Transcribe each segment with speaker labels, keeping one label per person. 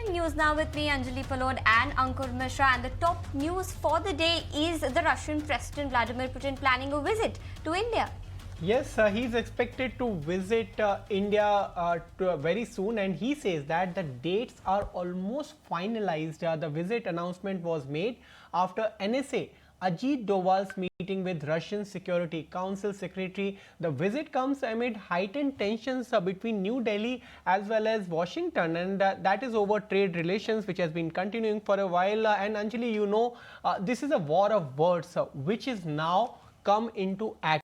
Speaker 1: breaking news now with me, Anjali Palod and Ankur Mishra. And the top news for the day is the Russian President Vladimir Putin planning a visit to India.
Speaker 2: Yes, he's expected to visit India very soon, and he says that the dates are almost finalized. The visit announcement was made after NSA Doval's meeting with Russian Security Council Secretary. The visit comes amid heightened tensions between New Delhi as well as Washington, and that is over trade relations, which has been continuing for a while. And Anjali, you know, this is a war of words, which is now come into action.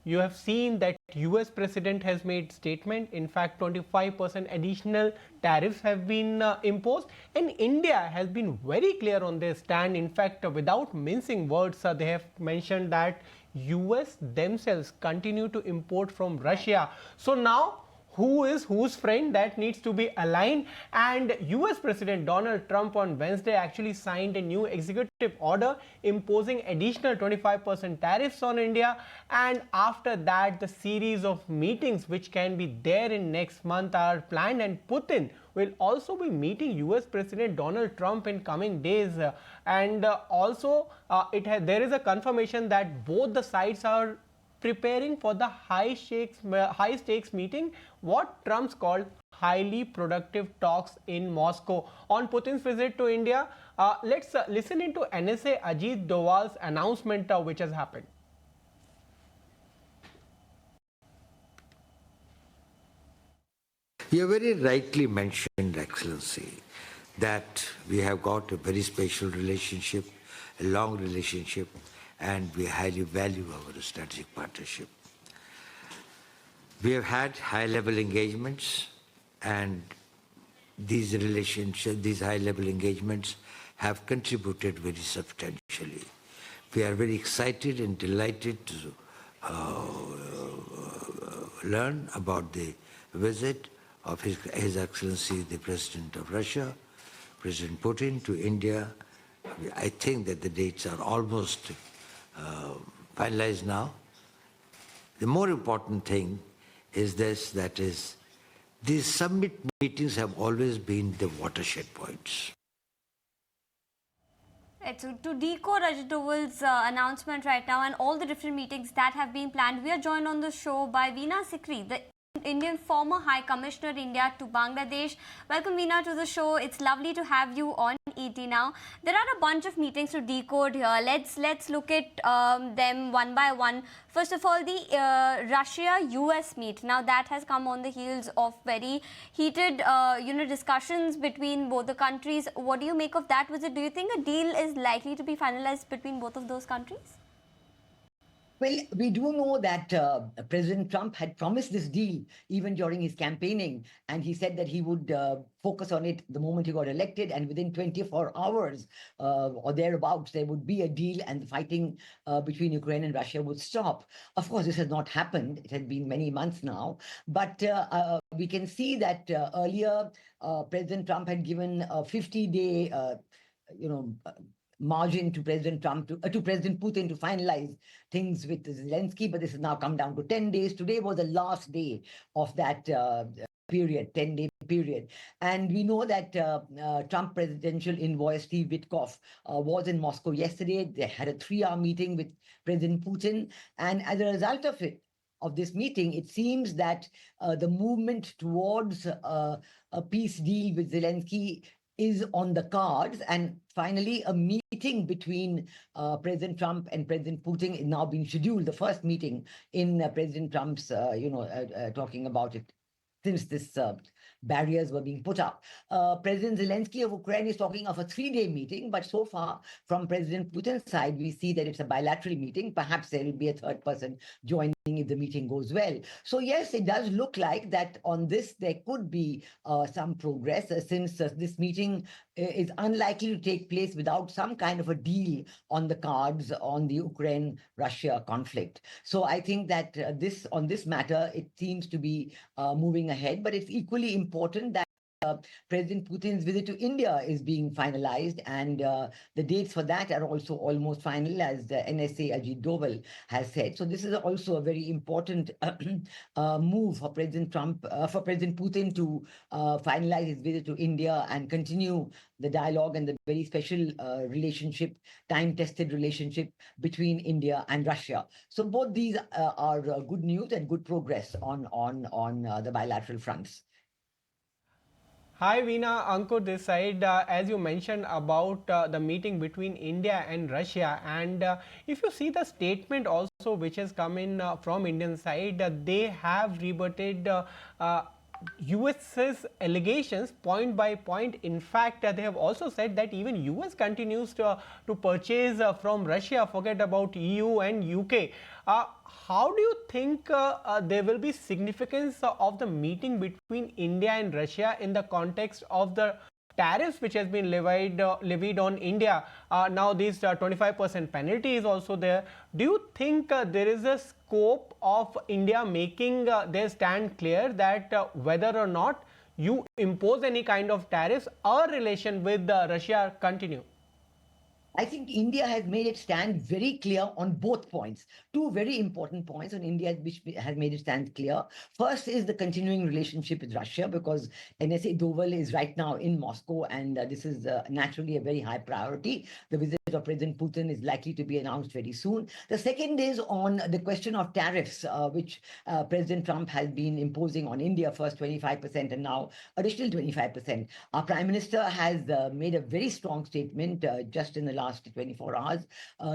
Speaker 2: You have seen that US President has made statement. In fact, 25% additional tariffs have been imposed, and India has been very clear on their stand. In fact, without mincing words, they have mentioned that US themselves continue to import from Russia. So now, who is whose friend? That needs to be aligned. And US President Donald Trump on Wednesday actually signed a new executive order imposing additional 25% tariffs on India. And after that, the series of meetings which can be there in next month are planned, and Putin will also be meeting US President Donald Trump in coming days. Also there is a confirmation that both the sides are preparing for the high stakes meeting, what Trump's called highly productive talks in Moscow. On Putin's visit to India, let's listen into NSA Doval's announcement which has happened.
Speaker 3: You very rightly mentioned, Excellency, that we have got a very special relationship, a long relationship, and we highly value our strategic partnership. We have had high-level engagements, and these relationships, these high-level engagements have contributed very substantially. We are very excited and delighted to learn about the visit of His Excellency, the President of Russia, President Putin, to India. I think that the dates are almost finalized now. The more important thing is this, that is, these summit meetings have always been the watershed points.
Speaker 1: Right, so to decode Ajit Doval's announcement right now and all the different meetings that have been planned, we are joined on the show by Veena Sikhri, the Indian former High Commissioner India to Bangladesh. Welcome, Veena, to the show. It's lovely to have you on ET now. There are a bunch of meetings to decode here. Let's look at them one by one. First of all, the Russia-US meet. Now that has come on the heels of very heated, discussions between both the countries. What do you make of that visit? Do you think a deal is likely to be finalized between both of those countries?
Speaker 4: Well, we do know that President Trump had promised this deal even during his campaigning, and he said that he would focus on it the moment he got elected, and within 24 hours or thereabouts, there would be a deal and the fighting between Ukraine and Russia would stop. Of course, this has not happened. It has been many months now, but we can see that earlier President Trump had given a 50-day, margin to President Trump, to President Putin to finalize things with Zelensky, but this has now come down to 10 days. Today was the last day of that period, 10-day period. And we know that Trump presidential envoy Steve Witkoff was in Moscow yesterday. They had a 3-hour meeting with President Putin. And as a result of this meeting, it seems that the movement towards a peace deal with Zelensky is on the cards, and finally a meeting between President Trump and President Putin is now being scheduled. The first meeting in President Trump's, talking about it since this barriers were being put up. President Zelensky of Ukraine is talking of a 3-day meeting, but so far from President Putin's side, we see that it's a bilateral meeting. Perhaps there will be a third person joining if the meeting goes well. So yes, it does look like that on this there could be some progress, since this meeting is unlikely to take place without some kind of a deal on the cards on the Ukraine-Russia conflict. So I think that on this matter, it seems to be moving ahead, but it's equally important that President Putin's visit to India is being finalized, and the dates for that are also almost final, as the NSA Doval has said. So this is also a very important move for President Putin to finalize his visit to India and continue the dialogue and the very special relationship, time-tested relationship between India and Russia. So both these are good news and good progress on the bilateral fronts.
Speaker 2: Hi Veena, Ankur this side. As you mentioned about the meeting between India and Russia, and if you see the statement also which has come in from Indian side, they have rebutted US's allegations point by point. In fact, they have also said that even US continues to purchase from Russia, forget about EU and UK. How do you think there will be significance of the meeting between India and Russia in the context of the tariffs which has been levied on India? Now this 25% penalty is also there. Do you think there is a scope of India making their stand clear that whether or not you impose any kind of tariffs, our relation with Russia continue?
Speaker 4: I think India has made it stand very clear on both points. Two very important points on India which has made it stand clear. First is the continuing relationship with Russia, because NSA Doval is right now in Moscow, and this is naturally a very high priority. The visit of President Putin is likely to be announced very soon. The second is on the question of tariffs, which President Trump has been imposing on India, first 25% and now additional 25%. Our Prime Minister has made a very strong statement just in the last 24 hours,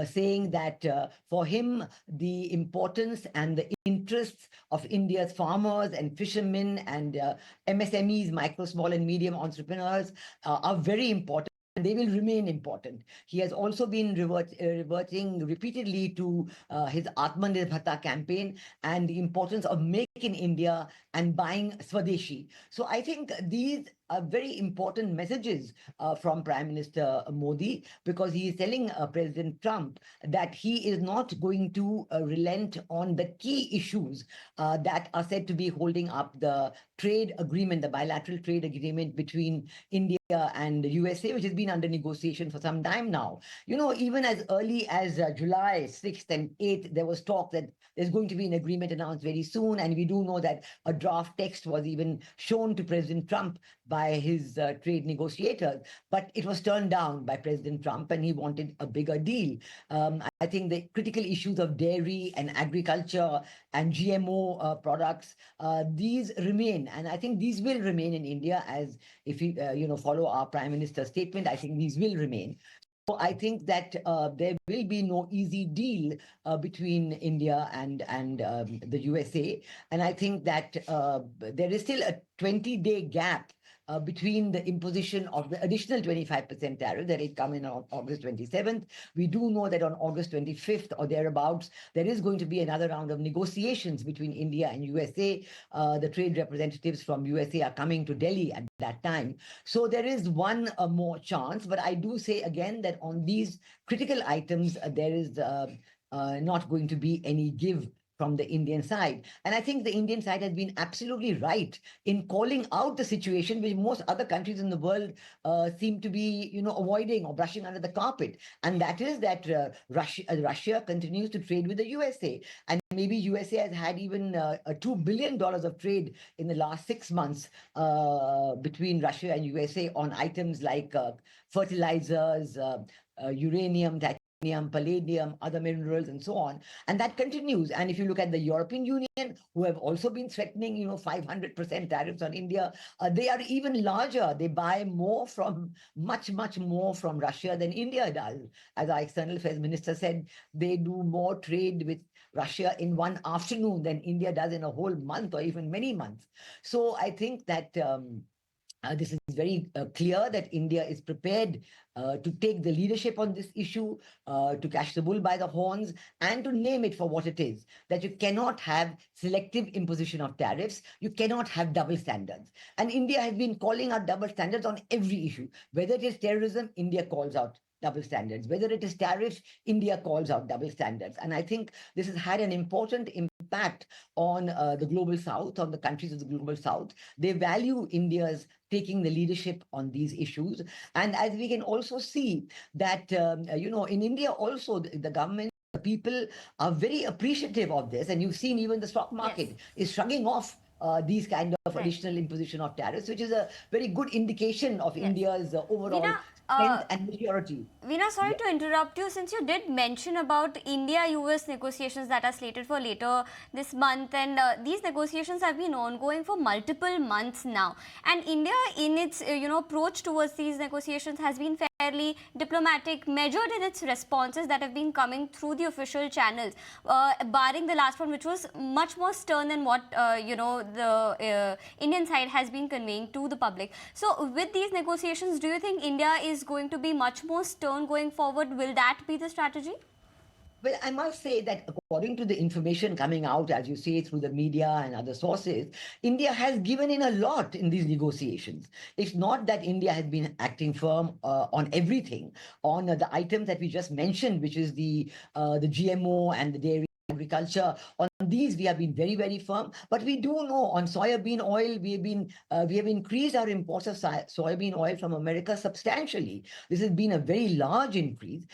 Speaker 4: saying that for him, the importance and the interests of India's farmers and fishermen and MSMEs, micro, small and medium entrepreneurs, are very important. They will remain important. He has also been reverting repeatedly to his Atmanirbharta campaign and the importance of Make in India and buying Swadeshi. So I think these are very important messages from Prime Minister Modi, because he is telling President Trump that he is not going to relent on the key issues that are said to be holding up the trade agreement, the bilateral trade agreement between India and the USA, which has been under negotiation for some time now. You know, even as early as July 6th and 8th, there was talk that there's going to be an agreement announced very soon. And we do know that a draft text was even shown to President Trump by his trade negotiators, but it was turned down by President Trump, and he wanted a bigger deal. I think the critical issues of dairy and agriculture and GMO products, these remain, and I think these will remain in India. As if you follow our Prime Minister's statement, I think these will remain. So I think that there will be no easy deal between India and the USA, and I think that there is still a 20-day gap between the imposition of the additional 25% tariff that had come in on August 27th. We do know that on August 25th or thereabouts, there is going to be another round of negotiations between India and USA. The trade representatives from USA are coming to Delhi at that time. So there is one more chance, but I do say again that on these critical items, there is not going to be any give from the Indian side. And I think the Indian side has been absolutely right in calling out the situation which most other countries in the world seem to be, avoiding or brushing under the carpet. And that is that Russia continues to trade with the USA. And maybe USA has had even $2 billion of trade in the last 6 months between Russia and USA on items like fertilizers, uranium, palladium, other minerals, and so on. And that continues. And if you look at the European Union, who have also been threatening, 500% tariffs on India, they are even larger. They buy more from, much more from Russia than India does. As our External Affairs Minister said, they do more trade with Russia in one afternoon than India does in a whole month or even many months. So I think that this is very clear that India is prepared to take the leadership on this issue, to catch the bull by the horns, and to name it for what it is, that you cannot have selective imposition of tariffs, you cannot have double standards. And India has been calling out double standards on every issue. Whether it is terrorism, India calls out double standards. Whether it is tariffs, India calls out double standards. And I think this has had an important impact on the global south, on the countries of the global south. They value India's taking the leadership on these issues. And as we can also see that, in India also, the government, the people are very appreciative of this. And you've seen even the stock market is shrugging off these kind of additional imposition of tariffs, which is a very good indication of India's overall strength and maturity.
Speaker 1: Veena, sorry to interrupt you, since you did mention about India-US negotiations that are slated for later this month, and these negotiations have been ongoing for multiple months now. And India, in its approach towards these negotiations, has been fairly diplomatic, measured in its responses that have been coming through the official channels, barring the last one, which was much more stern than what the Indian side has been conveying to the public. So, with these negotiations, do you think India is going to be much more stern going forward? Will that be the strategy?
Speaker 4: Well, I must say that according to the information coming out, as you say, through the media and other sources, India has given in a lot in these negotiations. It's not that India has been acting firm on everything, on the items that we just mentioned, which is the GMO and the dairy agriculture. On these, we have been very, very firm. But we do know on soybean oil, we have increased our imports of soybean oil from America substantially. This has been a very large increase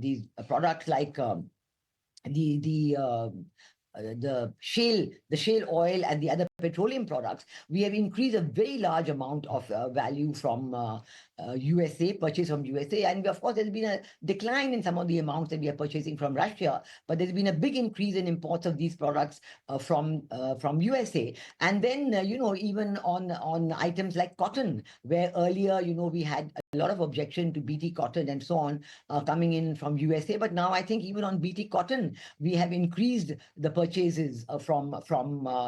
Speaker 4: these products like the shale oil and the other petroleum products. We have increased a very large amount of value from USA, purchase from USA. And of course, there's been a decline in some of the amounts that we are purchasing from Russia, but there's been a big increase in imports of these products from USA. And then, even on items like cotton, where earlier, we had a lot of objection to BT cotton and so on coming in from USA. But now I think even on BT cotton, we have increased the purchases from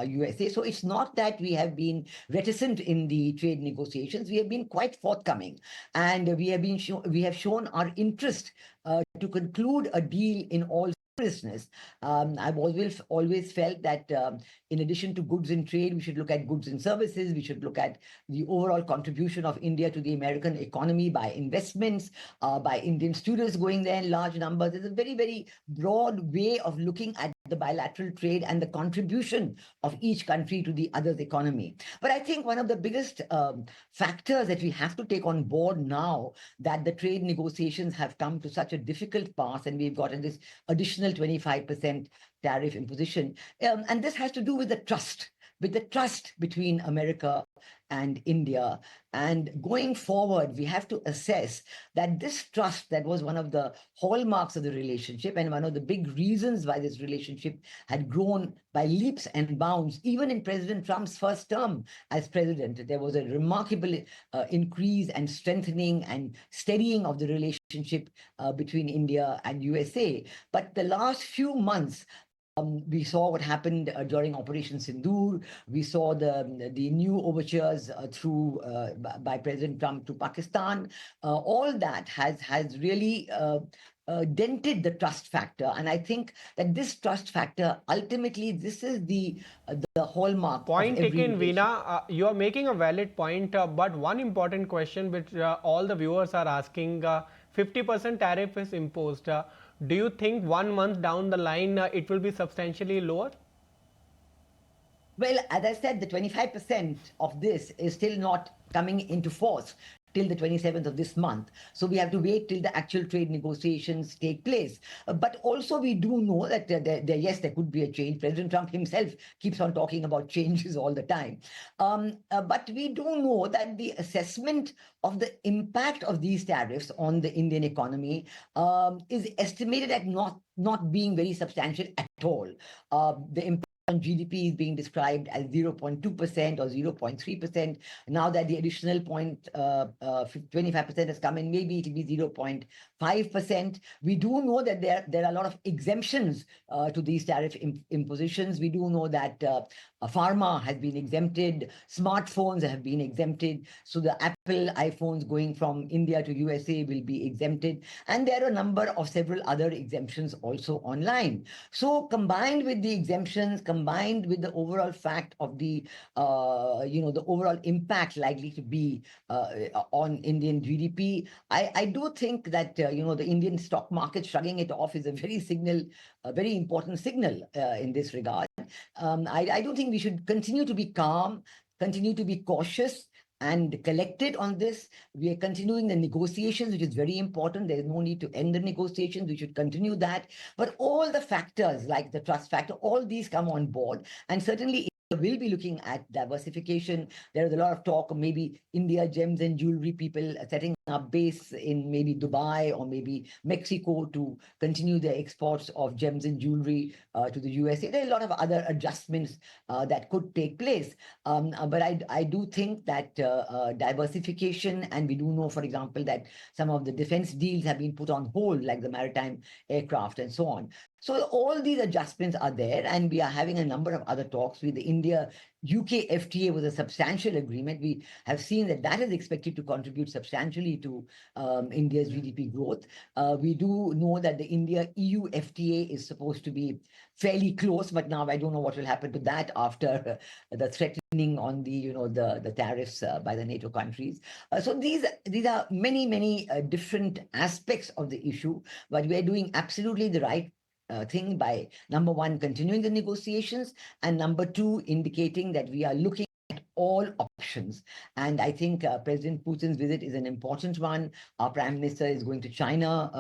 Speaker 4: USA. So it's not that we have been reticent in the trade negotiations. We have been quite forthcoming, and we have shown our interest to conclude a deal in all seriousness. I've always felt that in addition to goods and trade, we should look at goods and services. We should look at the overall contribution of India to the American economy by investments, by Indian students going there in large numbers. There's a very, very broad way of looking at the bilateral trade and the contribution of each country to the other's economy. But I think one of the biggest factors that we have to take on board now that the trade negotiations have come to such a difficult pass, and we've gotten this additional 25% tariff imposition, and this has to do with the trust between America and India. And going forward, we have to assess that this trust that was one of the hallmarks of the relationship and one of the big reasons why this relationship had grown by leaps and bounds, even in President Trump's first term as president, there was a remarkable increase and strengthening and steadying of the relationship between India and USA. But the last few months, we saw what happened during Operation Sindoor. We saw the new overtures by President Trump to Pakistan. All that has really dented the trust factor, and I think that this trust factor ultimately this is the hallmark.
Speaker 2: Point taken, Veena. You are making a valid point, but one important question which all the viewers are asking: 50% tariff is imposed. Do you think 1 month down the line it will be substantially lower?
Speaker 4: Well, as I said, the 25% of this is still not coming into force till the 27th of this month. So we have to wait till the actual trade negotiations take place. But also we do know that yes, there could be a change. President Trump himself keeps on talking about changes all the time. But we do know that the assessment of the impact of these tariffs on the Indian economy is estimated at not being very substantial at all. The impact on GDP is being described as 0.2% or 0.3%. Now that the additional 25% has come in, maybe it will be 0.5%. We do know that there are a lot of exemptions to these tariff impositions. We do know that pharma has been exempted, smartphones have been exempted. So the iPhones going from India to USA will be exempted, and there are a number of several other exemptions also online. So combined with the exemptions, combined with the overall fact of the the overall impact likely to be on Indian GDP, I do think that the Indian stock market shrugging it off is a very important signal in this regard. I do think we should continue to be calm, continue to be cautious and collected on this. We are continuing the negotiations, which is very important. There is no need to end the negotiations. We should continue that. But all the factors like the trust factor, all these come on board. And certainly will be looking at diversification. There is a lot of talk of maybe India gems and jewelry people setting up base in maybe Dubai or maybe Mexico to continue their exports of gems and jewelry to the USA. There are a lot of other adjustments that could take place. But I do think that diversification, and we do know, for example, that some of the defense deals have been put on hold, like the maritime aircraft and so on. So all these adjustments are there, and we are having a number of other talks with the India-UK FTA was a substantial agreement. We have seen that that is expected to contribute substantially to India's GDP growth. We do know that the India-EU FTA is supposed to be fairly close, but now I don't know what will happen to that after the threatening on the tariffs by the NATO countries. So these are many different aspects of the issue, but we are doing absolutely the right thing by, number one, continuing the negotiations, and number two, indicating that we are looking at all options. And I think President Putin's visit is an important one. Our Prime Minister is going to China.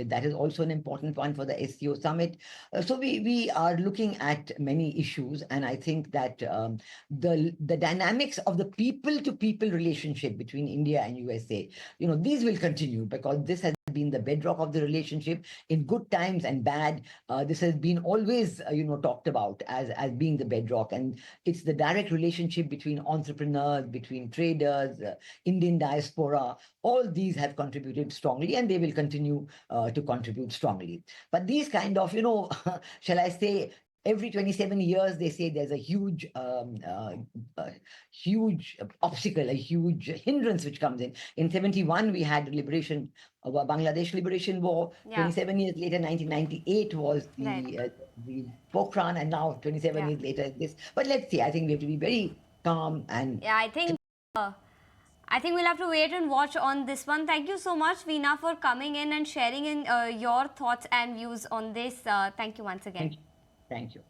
Speaker 4: That is also an important one for the SCO summit. So we are looking at many issues, and I think that the dynamics of the people-to-people relationship between India and USA, these will continue, because this has been the bedrock of the relationship in good times and bad. This has been always talked about as being the bedrock, and it's the direct relationship between entrepreneurs, between traders, Indian diaspora. All these have contributed strongly, and they will continue to contribute strongly. But these kind of shall I say, every 27 years, they say there's a huge obstacle, a huge hindrance which comes in. In 71, we had Bangladesh Liberation War.
Speaker 1: Yeah.
Speaker 4: 27 years later, 1998 was the Pokhran, and now 27 years later this. But let's see, I think we have to be very calm and...
Speaker 1: Yeah, I think we'll have to wait and watch on this one. Thank you so much, Veena, for coming in and sharing your thoughts and views on this. Thank you once again.
Speaker 4: Thank you.